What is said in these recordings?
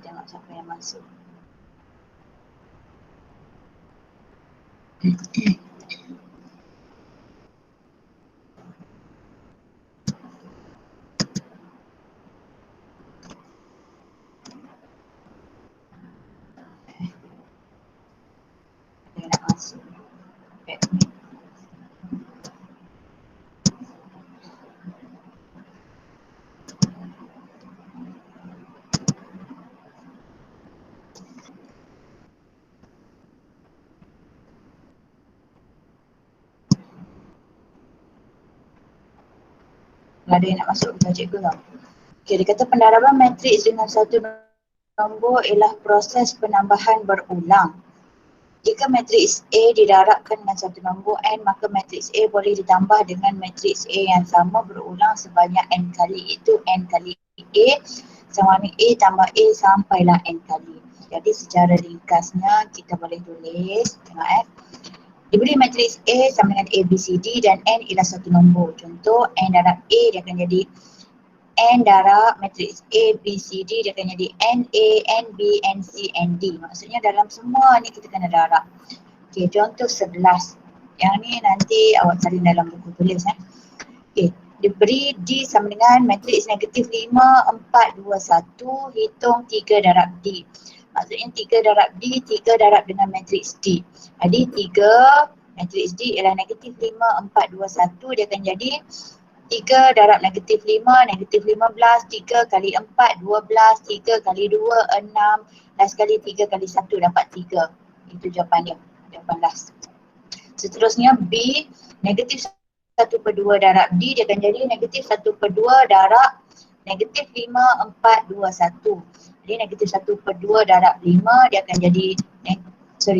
tengok siapa yang masuk. Dia nak masuk. Admin. Ada yang nak masuk bukan cikgu tau. Okay, dia kata pendaraban matriks dengan satu nombor ialah proses penambahan berulang. Jika matriks A didarabkan dengan satu nombor n, maka matriks A boleh ditambah dengan matriks A yang sama berulang sebanyak n kali. Itu n kali A sama dengan A tambah A sampailah n kali. Jadi secara ringkasnya kita boleh tulis, tengok diberi matriks A sama dengan A, B, C, D dan n ialah satu nombor. Contoh n darab A dia akan jadi n darab matriks A, B, C, D dia akan jadi n A, n B, n C, n D. Maksudnya dalam semua ni kita kena darab. Okey, contoh 11. Yang ni nanti awak cari dalam buku tulis Okey, diberi D sama dengan matriks negatif 5, 4, 2, 1, hitung 3 darab D. Maksudnya 3 darab D, 3 darab dengan matriks D. Jadi 3 matriks D ialah negatif 5, 4, 2, 1. Dia akan jadi 3 darab negatif 5, negatif 15, 3 kali 4, 12, 3 kali 2, 6, dan sekali 3 kali 1 dapat 3. Itu jawapan dia, jawapan last. Seterusnya B, negatif 1/2 darab D dia akan jadi negatif 1/2 darab negatif 5, 4, 2, 1. Jadi negatif 1/2 darab 5 dia akan jadi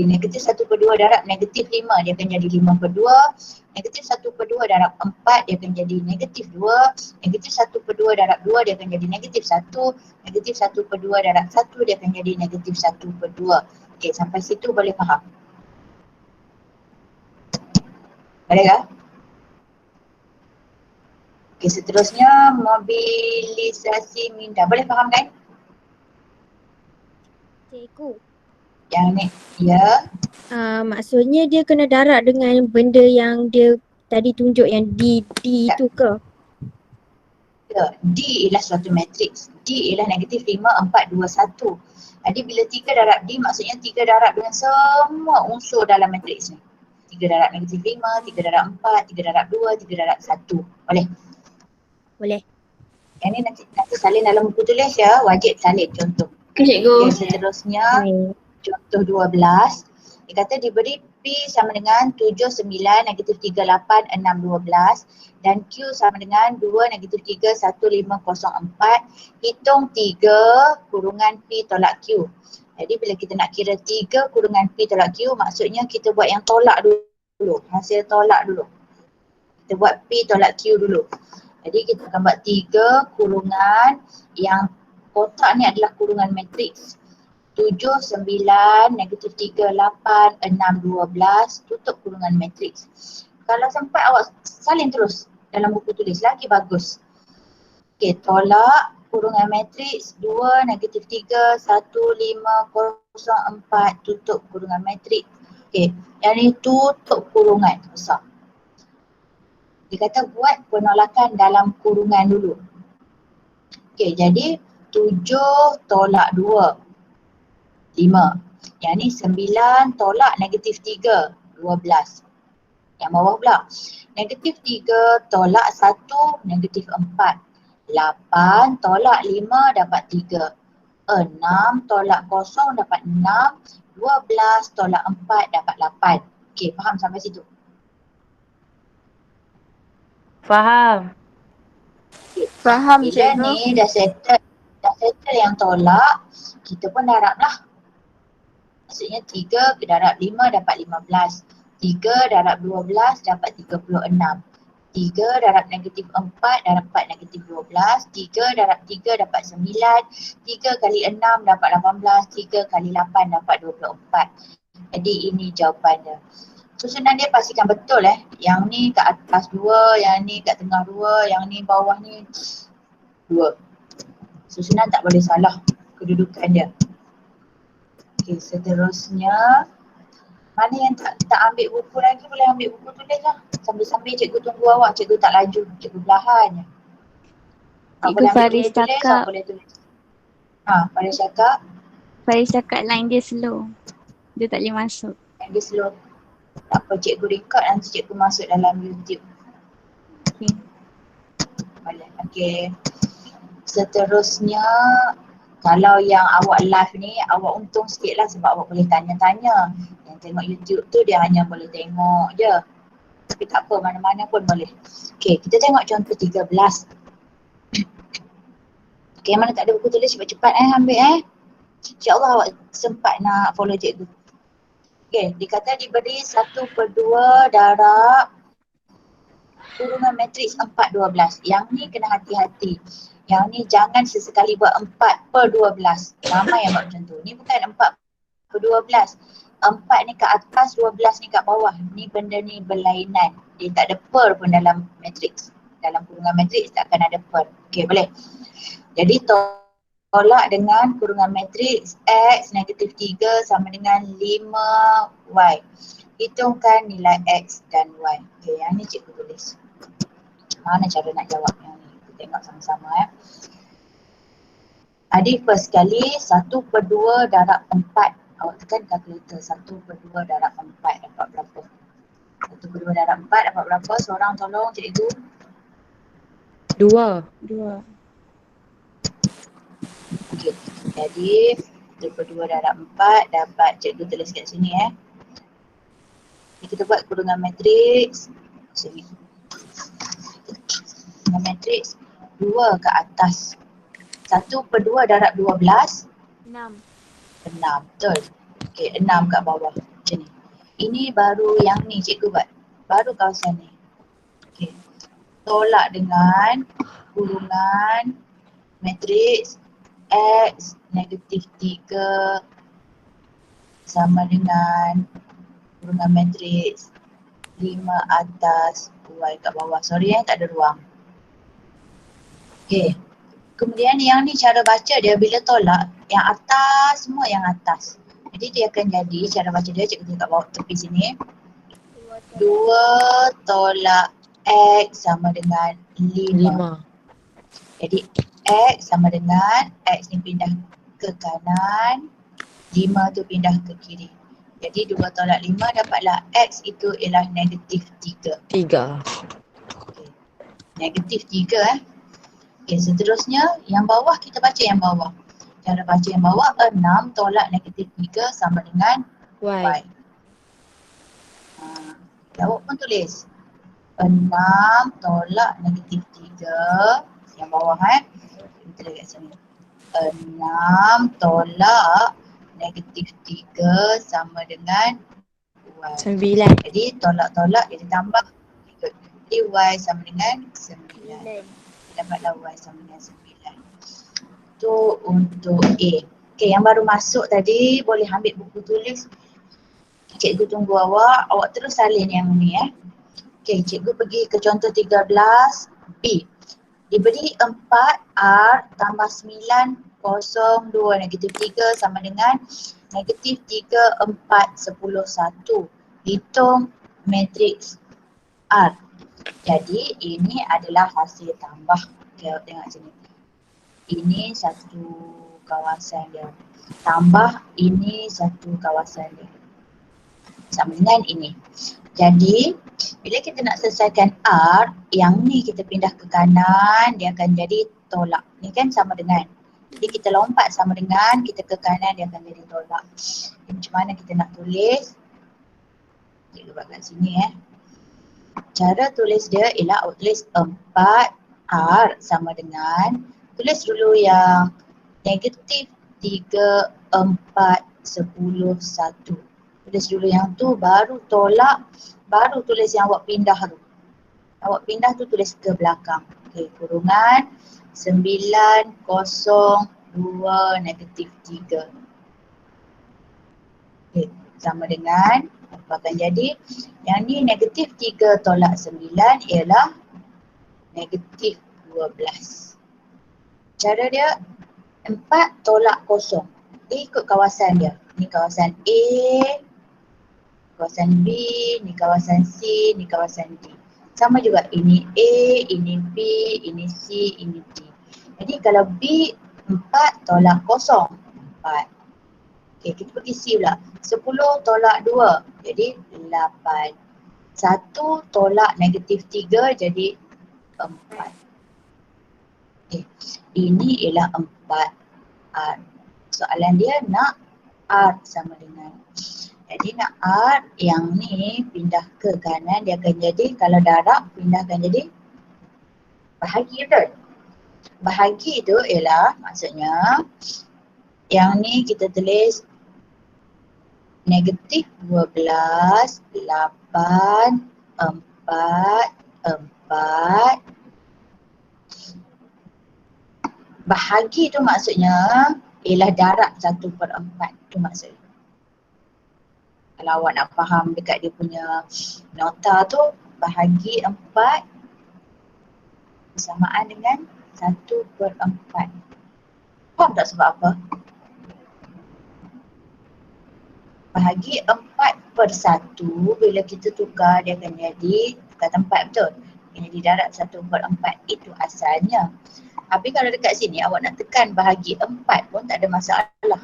negatif 1/2 darab negatif 5 dia akan jadi 5/2. Negatif 1/2 darab 4 dia akan jadi negatif 2. Negatif 1/2 darab 2 dia akan jadi negatif 1. Negatif 1/2 darab 1 dia akan jadi negatif 1/2. Okey, sampai situ boleh faham? Boleh tak? Okey, seterusnya mobilisasi minda. Boleh faham kan? Cikgu. Yang ni, ya. Maksudnya dia kena darab dengan benda yang dia tadi tunjuk yang D itu ke? Ya, D ialah suatu matriks. D ialah negatif 5, 4, 2, 1. Jadi bila 3 darab D maksudnya 3 darab dengan semua unsur dalam matriks ni. 3 darab negatif 5, 3 darab 4, 3 darab 2, 3 darab 1. Boleh? Boleh. Yang ni nanti salin dalam buku tulis ya, wajib salin contoh. Cikgu. Okay, seterusnya contoh 12. Dia kata diberi P sama dengan 7, 9, negatif 3, 8, 6, 12 dan Q sama dengan 2, negatif 3, 1, 5, 0, 4. Hitung 3 kurungan P tolak Q. Jadi bila kita nak kira 3 kurungan P tolak Q maksudnya kita buat yang tolak dulu. Hasil tolak dulu. Kita buat P tolak Q dulu. Jadi kita akan buat 3 kurungan yang kotak ni adalah kurungan matriks. 7, 9, negatif 3, 8, 6, 12 tutup kurungan matriks. Kalau sempat awak salin terus dalam buku tulis lagi bagus. Okey, tolak kurungan matriks 2, negatif 3, 1, 5, 0, 4 tutup kurungan matriks. Okey, yang ni tutup kurungan besar. Dia kata buat penolakan dalam kurungan dulu. Okey, jadi 7 tolak 2. 5. Yang ni 9 tolak negatif 3, 12. Yang bawah pula. Negatif 3 tolak 1, negatif 4. 8 tolak 5 dapat 3. 6 tolak 0 dapat 6. 12 tolak 4 dapat 8. Okey, faham sampai situ? Faham. Okay. Faham, Bila cikgu. ni dah settle yang tolak, kita pun darab lah. Maksudnya 3 darab 5 dapat 15. 3 darab 12 dapat 36. 3 darab negatif 4 darab 4 negatif 12. 3 darab 3 dapat 9. 3 kali 6 dapat 18. 3 kali 8 dapat 24. Jadi ini jawapannya. Susunan dia pastikan betul Yang ni kat atas 2, yang ni kat tengah 2, yang ni bawah ni 2. Susunan tak boleh salah. kedudukan dia. Okey, seterusnya mana yang tak ambil buku lagi boleh ambil buku tulis lah. Sambil-sambil cikgu tunggu awak, cikgu tak laju, cikgu perlahan je. Cikgu Boleh ambil Faris buku tulis, cakap, boleh tulis. Faris cakap Faris cakap line dia slow. Dia tak boleh masuk. yang dia slow. Tak apa, cikgu record nanti cikgu masuk dalam YouTube. Okay. Boleh. Okey. Seterusnya, kalau yang awak live ni, awak untung sikit lah sebab awak boleh tanya-tanya. Yang tengok YouTube tu dia hanya boleh tengok je. Tapi tak apa, mana-mana pun boleh. Okey, kita tengok contoh 13. Okey, mana tak ada buku tulis cepat-cepat ambil InsyaAllah awak sempat nak follow cikgu. Okey, dikata diberi 1/2 darab kurungan matriks 4/12. Yang ni kena hati-hati. Yang ni jangan sesekali buat 4/12. Ramai yang buat macam tu. Ni bukan 4/12. 4 ni kat atas, 12 ni kat bawah. Ni benda ni berlainan. Dia tak ada per pun dalam matriks. Dalam kurungan matriks takkan ada per. Okey, boleh. Jadi tolak dengan kurungan matriks X -3 sama dengan 5Y. Hitungkan nilai X dan Y. Okey, yang ni cikgu tulis. Mana cara nak jawab yang ni? Kita tengok sama-sama Adik first sekali 1/2 darab 4. Awak tekan kalkulator. 1/2 darab 4 dapat berapa? 1/2 darab 4 dapat berapa? Seorang tolong cikgu. 2. 2. Okey. Jadi 1/2 darab 4 dapat cikgu tulis kat sini Kita buat kurungan matriks. Sini. Kurungan matriks 2 ke atas. 1/2 darab 12. 6. 6, betul. Okey, 6 kat bawah. Macam ni. Ini baru yang ni cikgu buat. Baru kawasan ni. Okey. Tolak dengan kurungan matriks X -3 sama dengan kurungan matriks 5 atas Y kat bawah. Sorry tak ada ruang. Okey. Kemudian yang ni cara baca dia bila tolak, yang atas semua yang atas. Jadi dia akan jadi, cara baca dia cikgu tulis kat bawah tepi sini. 2 tolak X sama dengan 5. 5. Jadi X sama dengan, X ni pindah ke kanan, 5 tu pindah ke kiri. Jadi 2 tolak 5 dapatlah X itu ialah -3. 3. Okay. -3 Okey, seterusnya yang bawah kita baca yang bawah. Cara baca yang bawah 6 tolak -3 sama dengan Y. Y. Jawab pun tulis. 6 tolak -3 yang bawah kita lihat kat sini. 6 tolak -3 sama dengan Y. 9. Jadi tolak-tolak jadi tambah. Jadi Y sama dengan 9. Dapatlah Y sama dengan 9. Tu untuk A. Okey, yang baru masuk tadi boleh ambil buku tulis. Cikgu tunggu awak. Awak terus salin yang ni Okey, cikgu pergi ke contoh 13 B. Diberi 4R tambah 9 0 2 -3 sama dengan -3 4 10 1. Hitung matriks R. Jadi ini adalah hasil tambah. Okay, tengok sini. Ini satu kawasan dia. Tambah ini satu kawasan dia. Sama dengan ini. Jadi bila kita nak selesaikan R, yang ni kita pindah ke kanan, dia akan jadi tolak. Ni kan sama dengan. Jadi kita lompat sama dengan, kita ke kanan dia akan jadi tolak. Macam mana kita nak tulis? Cikgu buat kat sini Cara tulis dia ialah awak tulis 4R sama dengan, tulis dulu yang -3 4 10 1. Tulis dulu yang tu, baru tolak, baru tulis yang awak pindah tu. Awak pindah tu tulis ke belakang. Okey, kurungan 9 0 2 -3. Okey, sama dengan apa akan jadi? Yang ni -3 tolak 9 ialah -12. Cara dia 4 tolak kosong. Dia ikut kawasan dia. Ni kawasan A, kawasan B, ni kawasan C, ni kawasan D. Sama juga, ini A, ini B, ini C, ini D. Jadi kalau B 4 tolak kosong, 4. Okay, kita pergi C pula. 10 tolak 2, jadi 8. 1 tolak negatif 3, jadi 4. Okay, ini ialah 4 R. Soalan dia nak R sama dengan. Jadi nak R yang ni pindah ke kanan, dia akan jadi, kalau darab pindahkan jadi bahagi, betul? Bahagi tu ialah maksudnya yang ni kita tulis negatif 12, 8, 4, 4. Bahagi tu maksudnya ialah darab 1/4. Tu maksudnya. Kalau awak nak faham dekat dia punya nota tu, bahagi 4 bersamaan dengan 1/4. Faham tak sebab apa? Bahagi 4/1, bila kita tukar dia akan jadi tukar tempat, betul? Akan jadi darab 1/4. Itu asalnya. Tapi kalau dekat sini awak nak tekan bahagi 4 pun tak ada masalah.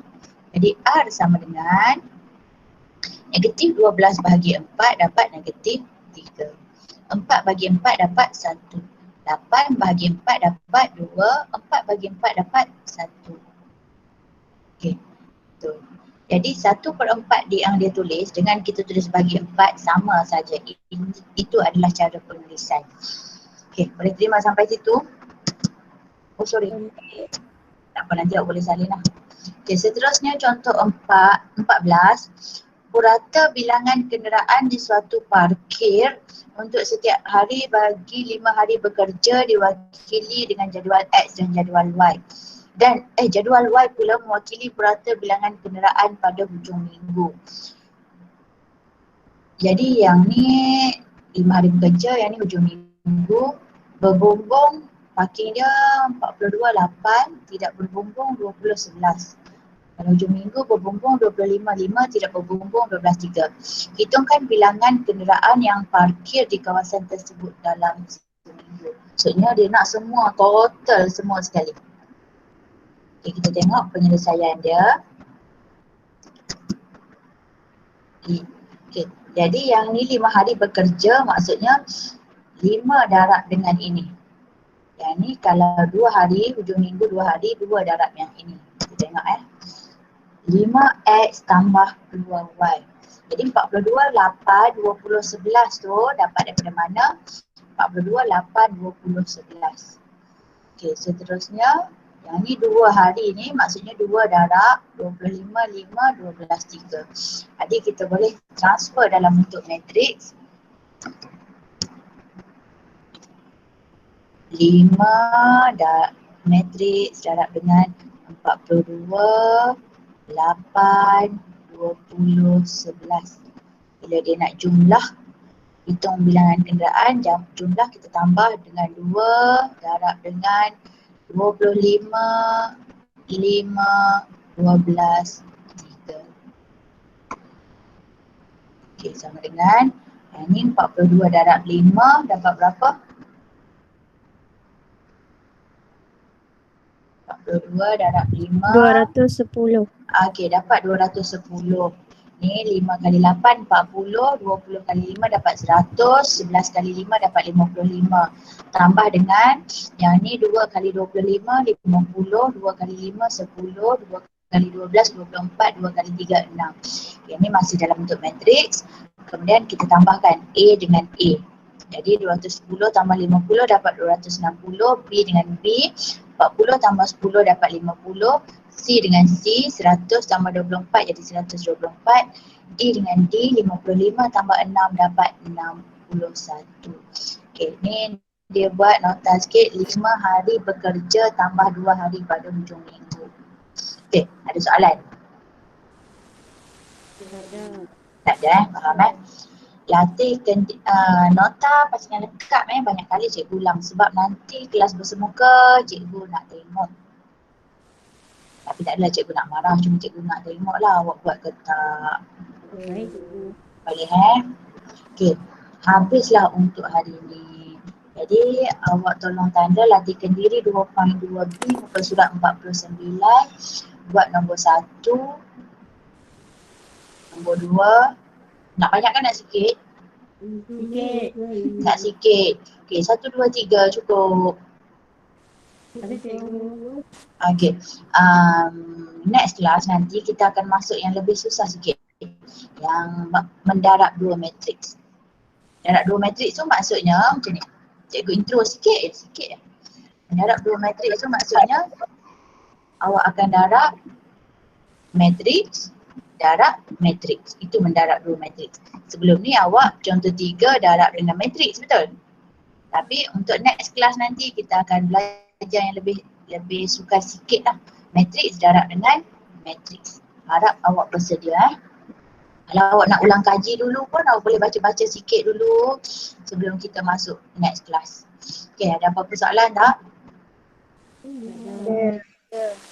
Jadi R sama dengan negatif 12 bahagi 4 dapat negatif 3. 4 bagi 4 dapat 1. 8 bagi 4 dapat 2. 4 bagi 4 dapat 1. Okey. Tu. Jadi 1/4 yang dia tulis dengan kita tulis bagi 4 sama saja. Itu adalah cara penulisan. Okey, boleh terima sampai situ? Oh sorry. Tak apa, nanti awak boleh salin lah. Okey, seterusnya contoh 14. Purata bilangan kenderaan di suatu parkir untuk setiap hari bagi 5 hari bekerja diwakili dengan jadual X dan jadual Y. Dan jadual Y pula mewakili purata bilangan kenderaan pada hujung minggu. Jadi yang ni 5 hari bekerja, yang ni hujung minggu. Berbumbung parking dia 42, 8, tidak berbumbung 20, 11. Kalau hujung minggu berbumbung 25, 5, tidak berbumbung 12, 3. Hitungkan bilangan kenderaan yang parkir di kawasan tersebut dalam seminggu. Maksudnya dia nak semua, total semua sekali. Okay, kita tengok penyelesaian dia. Okay, jadi yang ni 5 hari bekerja maksudnya 5 darab dengan ini. Yang ni kalau 2 hari, hujung minggu 2 hari, 2 darab yang ini. Kita tengok 5X tambah 2Y. Jadi 42, 8, 20, 11 tu dapat daripada mana? 42, 8, 20, 11. Okey, seterusnya yang ni 2 hari ni maksudnya 2 darab 25, 5, 12, 3. Jadi kita boleh transfer dalam bentuk matriks. 5 matriks darab dengan 42, 8, 20, 11. Bila dia nak jumlah, hitung bilangan kenderaan, jumlah kita tambah dengan 2 darab dengan 25, 5, 12, 3. Okey, sama dengan yang ni 42 darab 5 dapat berapa? 42 darab 5 210. Okey, dapat 210. Ni 5 kali 8, 40, 20 kali 5 dapat 100, 11 kali 5 dapat 55. Tambah dengan yang ni 2 kali 25, 50, 2 kali 5, 10, 2 kali 12, 24, 2 kali 3, 6. Okay, ni masih dalam bentuk matriks. Kemudian kita tambahkan A dengan A. Jadi 210 tambah 50 dapat 260, B dengan B, 40 tambah 10 dapat 50, C dengan C, 100 tambah 24 jadi 124, D dengan D, 55 tambah 6 dapat 61. Okey, ni dia buat nota sikit, 5 hari bekerja tambah 2 hari pada hujung minggu. Okey, ada soalan? Tak ada faham Latih nota pasangan lengkap banyak kali cikgu ulang sebab nanti kelas bersemuka cikgu nak tengok. Tapi tak adalah cikgu nak marah, cuma cikgu nak tengok lah awak buat ke tak. Baik cikgu. Boleh Okey, habislah untuk hari ni. Jadi awak tolong tanda latihkan diri 2.2B muka surat 49. Buat nombor 1, nombor 2. Nak banyak kan nak sikit? Sikit. Tak sikit. Okey, 1, 2, 3 cukup. Ada cikgu. Okey, next class nanti kita akan masuk yang lebih susah sikit. Yang mendarab dua matriks. Mendarab dua matriks tu maksudnya macam ni. Cikgu intro sikit je. Mendarab dua matriks tu maksudnya awak akan darab matriks, darab matriks. Itu mendarab dua matriks. Sebelum ni awak contoh 3 darab dengan matriks, betul? Tapi untuk next class nanti kita akan belajar yang lebih sukar sikit lah. Matriks darab dengan matriks. Harap awak bersedia. Kalau awak nak ulang kaji dulu pun awak boleh baca-baca sikit dulu sebelum kita masuk next class. Okay, ada apa-apa soalan tak?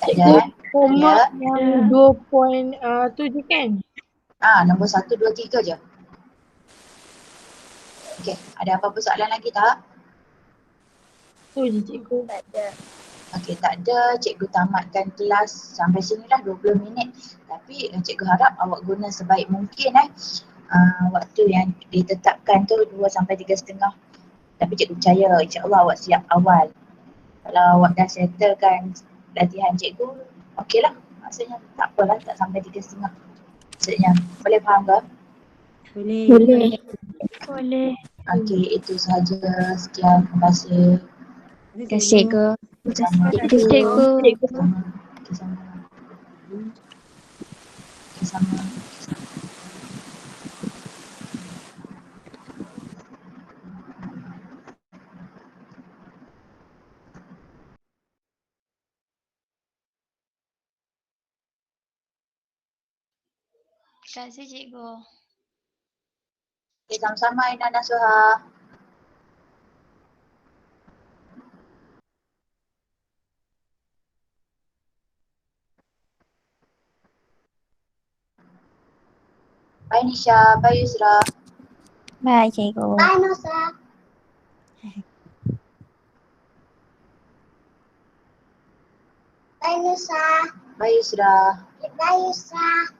Tak ada. Homework yang 2.7 kan? Nombor 1, 2, 3 je. Okay, ada apa-apa soalan lagi tak? Tu je cikgu. Okey, tak ada. Cikgu tamatkan kelas sampai sini dah 20 minit. Tapi cikgu harap awak guna sebaik mungkin waktu yang ditetapkan tu 2 sampai 3.30. Tapi cikgu percaya insya-Allah awak siap awal. Kalau awak dah settlekan latihan cikgu, okeylah. Maksudnya tak apalah, tak sampai 3.30. Maksudnya, boleh faham ke? Boleh. Boleh. Okey, itu sahaja. Sekian, terima kasih. Terima kasih cikgu. Sama. Terima kasih cikgu. Sama. Sama. Sama. Terima kasih cikgu. Okay, sama-sama Ina dan Suha. Bye Nisha, bye Yusra. Bye cikgu. Bye Nusa. Bye Nusa. Bye Yusra. Bye Yusra.